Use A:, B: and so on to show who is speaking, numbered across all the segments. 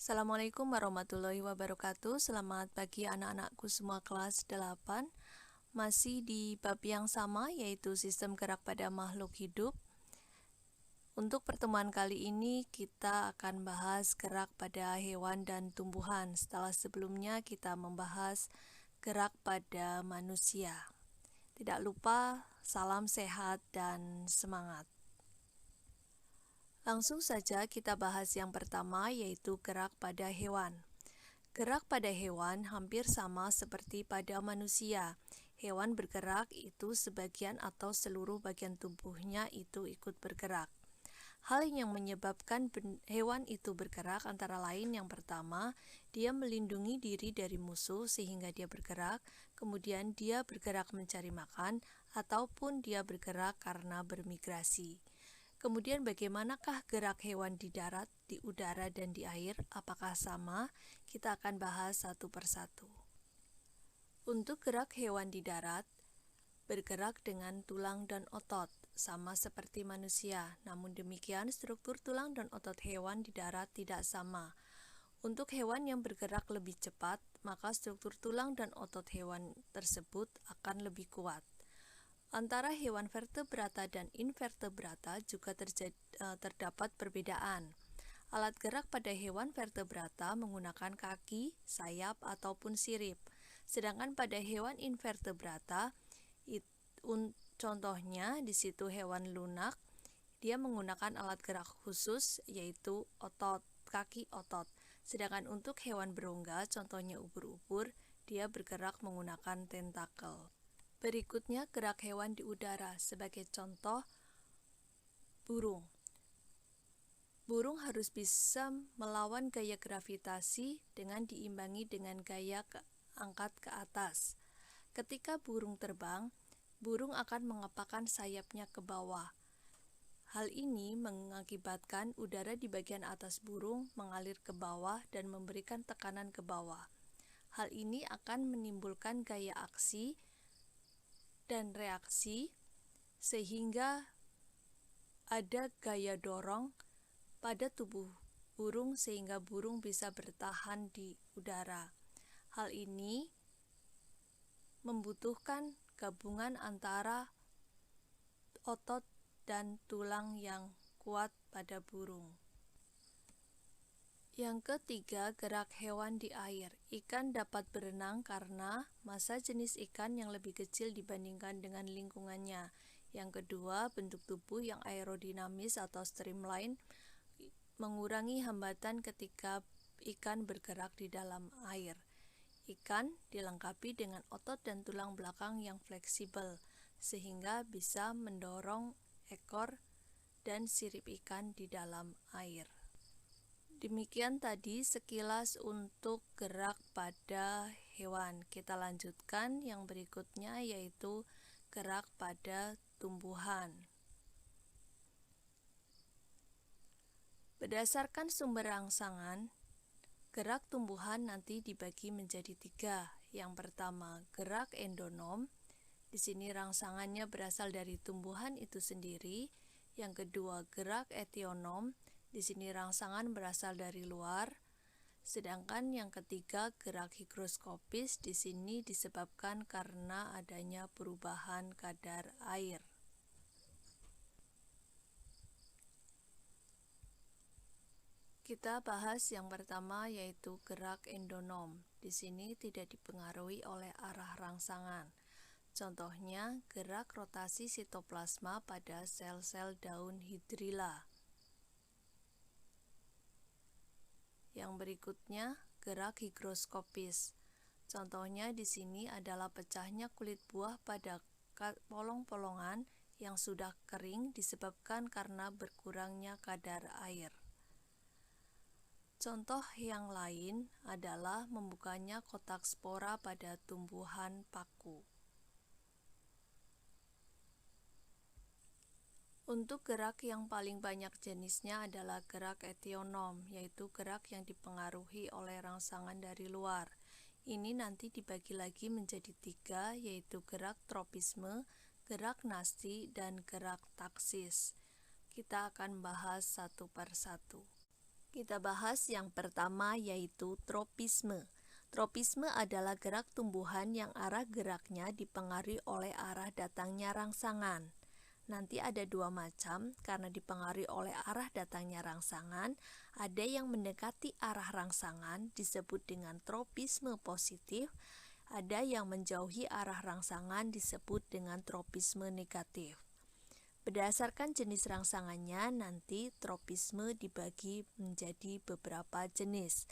A: Assalamualaikum warahmatullahi wabarakatuh. Selamat pagi anak-anakku semua kelas 8. Masih di bab yang sama, yaitu sistem gerak pada makhluk hidup. Untuk pertemuan kali ini kita akan bahas gerak pada hewan dan tumbuhan. Setelah sebelumnya kita membahas gerak pada manusia. Tidak lupa salam sehat dan semangat. Langsung saja kita bahas yang pertama, yaitu gerak pada hewan. Gerak pada hewan hampir sama seperti pada manusia. Hewan bergerak itu sebagian atau seluruh bagian tubuhnya itu ikut bergerak. Hal yang menyebabkan hewan itu bergerak antara lain yang pertama, dia melindungi diri dari musuh sehingga dia bergerak, kemudian dia bergerak mencari makan, ataupun dia bergerak karena bermigrasi. Kemudian bagaimanakah gerak hewan di darat, di udara, dan di air? Apakah sama? Kita akan bahas satu persatu. Untuk gerak hewan di darat, bergerak dengan tulang dan otot, sama seperti manusia. Namun demikian, struktur tulang dan otot hewan di darat tidak sama. Untuk hewan yang bergerak lebih cepat, maka struktur tulang dan otot hewan tersebut akan lebih kuat. Antara hewan vertebrata dan invertebrata juga terdapat perbedaan. Alat gerak pada hewan vertebrata menggunakan kaki, sayap, ataupun sirip. Sedangkan pada hewan invertebrata, contohnya di situ hewan lunak, dia menggunakan alat gerak khusus yaitu kaki otot. Sedangkan untuk hewan berongga, contohnya ubur-ubur, dia bergerak menggunakan tentakel. Berikutnya gerak hewan di udara, sebagai contoh burung. Burung harus bisa melawan gaya gravitasi dengan diimbangi dengan gaya angkat ke atas. Ketika burung terbang, burung akan mengepakkan sayapnya ke bawah. Hal ini mengakibatkan udara di bagian atas burung mengalir ke bawah dan memberikan tekanan ke bawah. Hal ini akan menimbulkan gaya aksi dan reaksi sehingga ada gaya dorong pada tubuh burung sehingga burung bisa bertahan di udara. Hal ini membutuhkan gabungan antara otot dan tulang yang kuat pada burung. Yang ketiga, gerak hewan di air. Ikan dapat berenang karena massa jenis ikan yang lebih kecil dibandingkan dengan lingkungannya. Yang kedua, bentuk tubuh yang aerodinamis atau streamline mengurangi hambatan ketika ikan bergerak di dalam air. Ikan dilengkapi dengan otot dan tulang belakang yang fleksibel, sehingga bisa mendorong ekor dan sirip ikan di dalam air. Demikian tadi sekilas untuk gerak pada hewan. Kita lanjutkan yang berikutnya, yaitu gerak pada tumbuhan. Berdasarkan sumber rangsangan, gerak tumbuhan nanti dibagi menjadi 3. Yang pertama, gerak endonom. Di sini rangsangannya berasal dari tumbuhan itu sendiri. Yang kedua, gerak etionom. Di sini rangsangan berasal dari luar. Sedangkan yang ketiga, gerak higroskopis, di sini disebabkan karena adanya perubahan kadar air. Kita bahas yang pertama, yaitu gerak endonom. Di sini tidak dipengaruhi oleh arah rangsangan. Contohnya, gerak rotasi sitoplasma pada sel-sel daun hidrilla. Yang berikutnya, gerak higroskopis. Contohnya di sini adalah pecahnya kulit buah pada polong-polongan yang sudah kering disebabkan karena berkurangnya kadar air. Contoh yang lain adalah membukanya kotak spora pada tumbuhan paku. Untuk gerak yang paling banyak jenisnya adalah gerak etionom, yaitu gerak yang dipengaruhi oleh rangsangan dari luar. Ini nanti dibagi lagi menjadi 3, yaitu gerak tropisme, gerak nasti, dan gerak taksis. Kita akan bahas satu per satu. Kita bahas yang pertama yaitu tropisme. Tropisme adalah gerak tumbuhan yang arah geraknya dipengaruhi oleh arah datangnya rangsangan. Nanti ada dua macam karena dipengaruhi oleh arah datangnya rangsangan. Ada yang mendekati arah rangsangan disebut dengan tropisme positif. Ada yang menjauhi arah rangsangan disebut dengan tropisme negatif. Berdasarkan jenis rangsangannya, nanti tropisme dibagi menjadi beberapa jenis.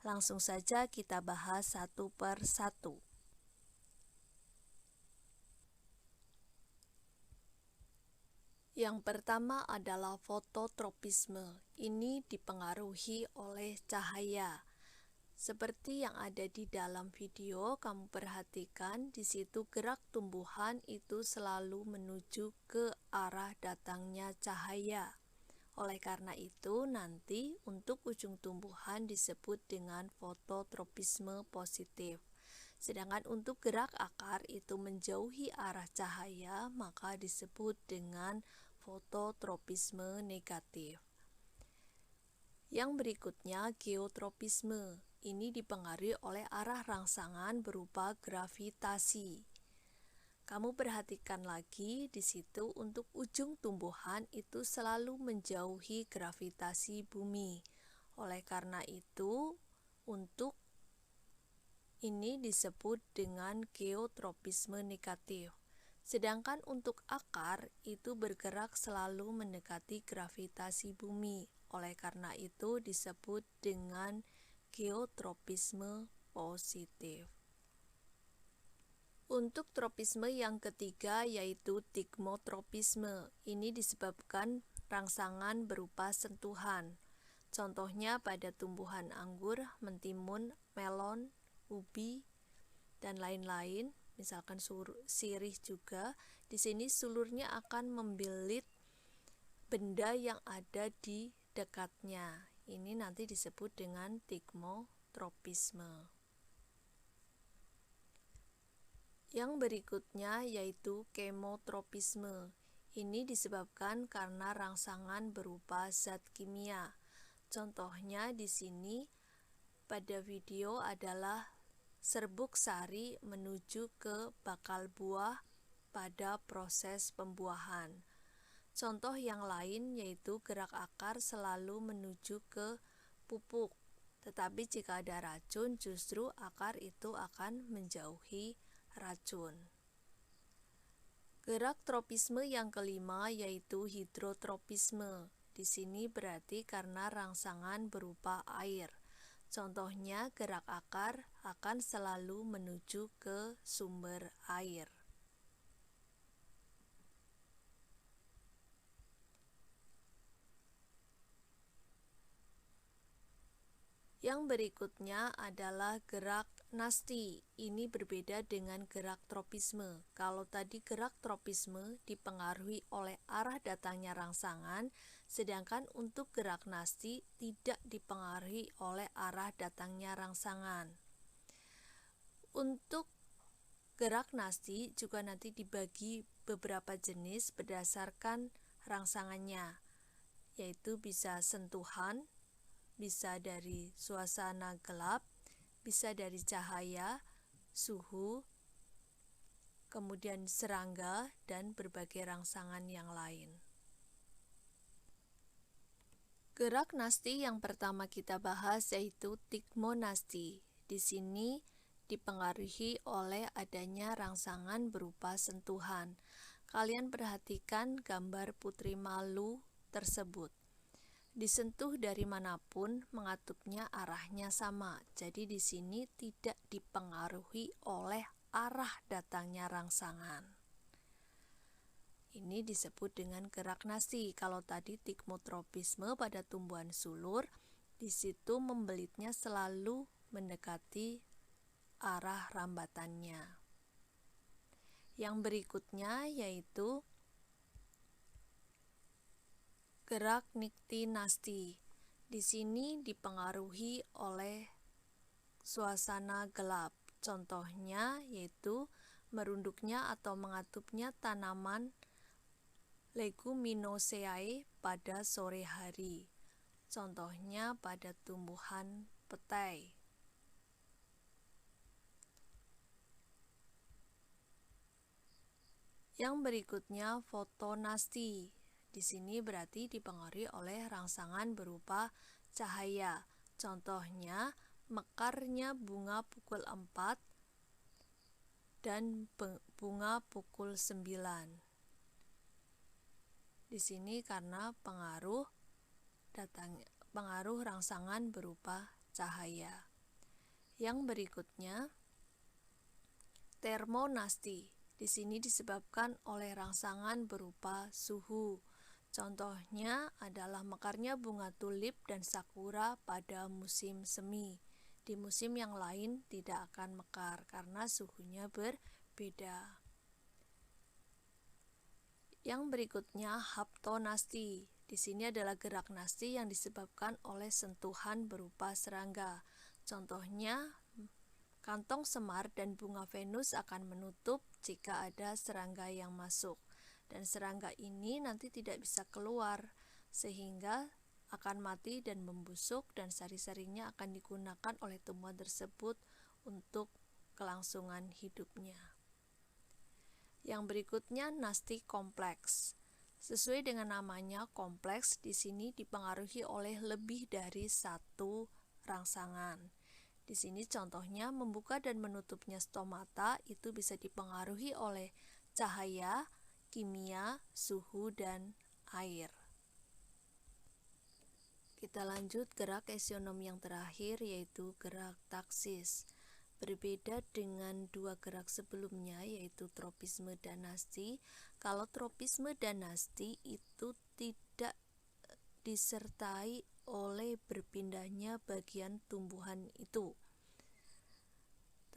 A: Langsung saja kita bahas satu per satu. Yang pertama adalah fototropisme. Ini dipengaruhi oleh cahaya. Seperti yang ada di dalam video, kamu perhatikan di situ gerak tumbuhan itu selalu menuju ke arah datangnya cahaya. Oleh karena itu, nanti untuk ujung tumbuhan disebut dengan fototropisme positif. Sedangkan untuk gerak akar itu menjauhi arah cahaya, maka disebut dengan fototropisme negatif. Yang berikutnya geotropisme. Ini dipengaruhi oleh arah rangsangan berupa gravitasi. Kamu perhatikan lagi di situ untuk ujung tumbuhan itu selalu menjauhi gravitasi bumi. Oleh karena itu, untuk ini disebut dengan geotropisme negatif. Sedangkan untuk akar itu bergerak selalu mendekati gravitasi bumi. Oleh karena itu disebut dengan geotropisme positif. Untuk tropisme yang ketiga yaitu tigmotropisme. Ini disebabkan rangsangan berupa sentuhan. Contohnya pada tumbuhan anggur, mentimun, melon, ubi, dan lain-lain. Misalkan sirih juga. Di sini sulurnya akan membelit benda yang ada di dekatnya. Ini nanti disebut dengan tigmotropisme. Yang berikutnya yaitu kemotropisme. Ini disebabkan karena rangsangan berupa zat kimia. Contohnya di sini pada video adalah serbuk sari menuju ke bakal buah pada proses pembuahan. Contoh yang lain yaitu gerak akar selalu menuju ke pupuk. Tetapi jika ada racun, justru akar itu akan menjauhi racun. Gerak tropisme yang kelima yaitu hidrotropisme. Di sini berarti karena rangsangan berupa air. Contohnya gerak akar akan selalu menuju ke sumber air. Yang berikutnya adalah gerak nasti. Ini berbeda dengan gerak tropisme. Kalau tadi gerak tropisme dipengaruhi oleh arah datangnya rangsangan, sedangkan untuk gerak nasti tidak dipengaruhi oleh arah datangnya rangsangan. Untuk gerak nasti juga nanti dibagi beberapa jenis berdasarkan rangsangannya, yaitu bisa sentuhan, bisa dari suasana gelap, bisa dari cahaya, suhu, kemudian serangga, dan berbagai rangsangan yang lain. Gerak nasti yang pertama kita bahas yaitu tigmonasti. Di sini dipengaruhi oleh adanya rangsangan berupa sentuhan. Kalian perhatikan gambar putri malu tersebut. Disentuh dari manapun, mengatupnya arahnya sama. Jadi di sini tidak dipengaruhi oleh arah datangnya rangsangan. Ini disebut dengan gerak nasti. Kalau tadi tigmotropisme pada tumbuhan sulur, di situ membelitnya selalu mendekati arah rambatannya. Yang berikutnya yaitu gerak niktinasti. Di sini dipengaruhi oleh suasana gelap. Contohnya yaitu merunduknya atau mengatupnya tanaman Leguminosae pada sore hari. contohnya pada tumbuhan petai. Yang berikutnya fotonasti. Di sini berarti dipengaruhi oleh rangsangan berupa cahaya. Contohnya mekarnya bunga pukul 4 dan bunga pukul 9. Di sini karena pengaruh rangsangan berupa cahaya. Yang berikutnya termonasti. Di sini disebabkan oleh rangsangan berupa suhu. Contohnya adalah mekarnya bunga tulip dan sakura pada musim semi. Di musim yang lain tidak akan mekar karena suhunya berbeda. Yang berikutnya haptonasti. Di sini adalah gerak nasti yang disebabkan oleh sentuhan berupa serangga. Contohnya kantong semar dan bunga Venus akan menutup jika ada serangga yang masuk, dan serangga ini nanti tidak bisa keluar sehingga akan mati dan membusuk, dan sari-sarinya akan digunakan oleh tumbuhan tersebut untuk kelangsungan hidupnya. Yang berikutnya nasti kompleks. Sesuai dengan namanya, kompleks di sini dipengaruhi oleh lebih dari satu rangsangan. Di sini contohnya membuka dan menutupnya stomata itu bisa dipengaruhi oleh cahaya, kimia, suhu, dan air. Kita lanjut gerak eksionom yang terakhir, yaitu gerak taksis. Berbeda dengan dua gerak sebelumnya, yaitu tropisme dan nasti. Kalau tropisme dan nasti itu tidak disertai oleh berpindahnya bagian tumbuhan itu.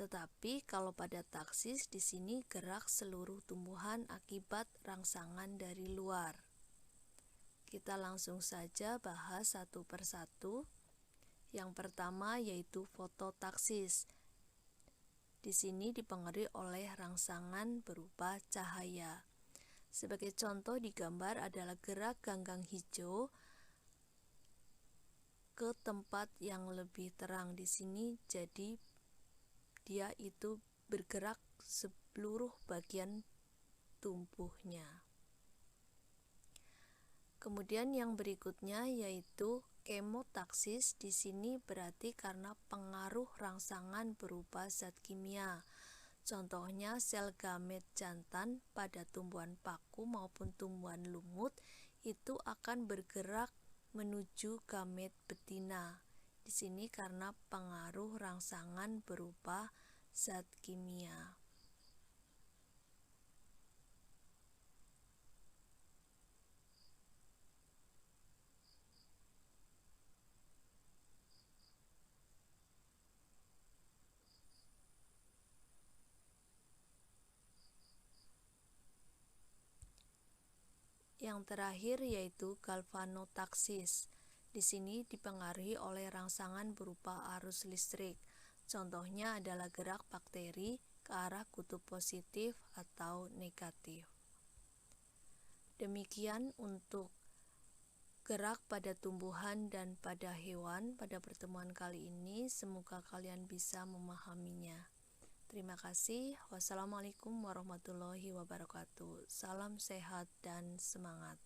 A: Tetapi kalau pada taksis di sini gerak seluruh tumbuhan akibat rangsangan dari luar. Kita langsung saja bahas satu persatu. Yang pertama yaitu fototaksis. Di sini dipengaruhi oleh rangsangan berupa cahaya. Sebagai contoh di gambar adalah gerak ganggang hijau ke tempat yang lebih terang. Di sini jadi dia itu bergerak seluruh bagian tubuhnya. Kemudian yang berikutnya yaitu kemotaksis. Di sini berarti karena pengaruh rangsangan berupa zat kimia. Contohnya sel gamet jantan pada tumbuhan paku maupun tumbuhan lumut itu akan bergerak menuju gamet betina. Di sini karena pengaruh rangsangan berupa zat kimia. Yang terakhir yaitu galvanotaksis. Di sini dipengaruhi oleh rangsangan berupa arus listrik. Contohnya adalah gerak bakteri ke arah kutub positif atau negatif. Demikian untuk gerak pada tumbuhan dan pada hewan pada pertemuan kali ini. Semoga kalian bisa memahaminya. Terima kasih. Wassalamualaikum warahmatullahi wabarakatuh. Salam sehat dan semangat.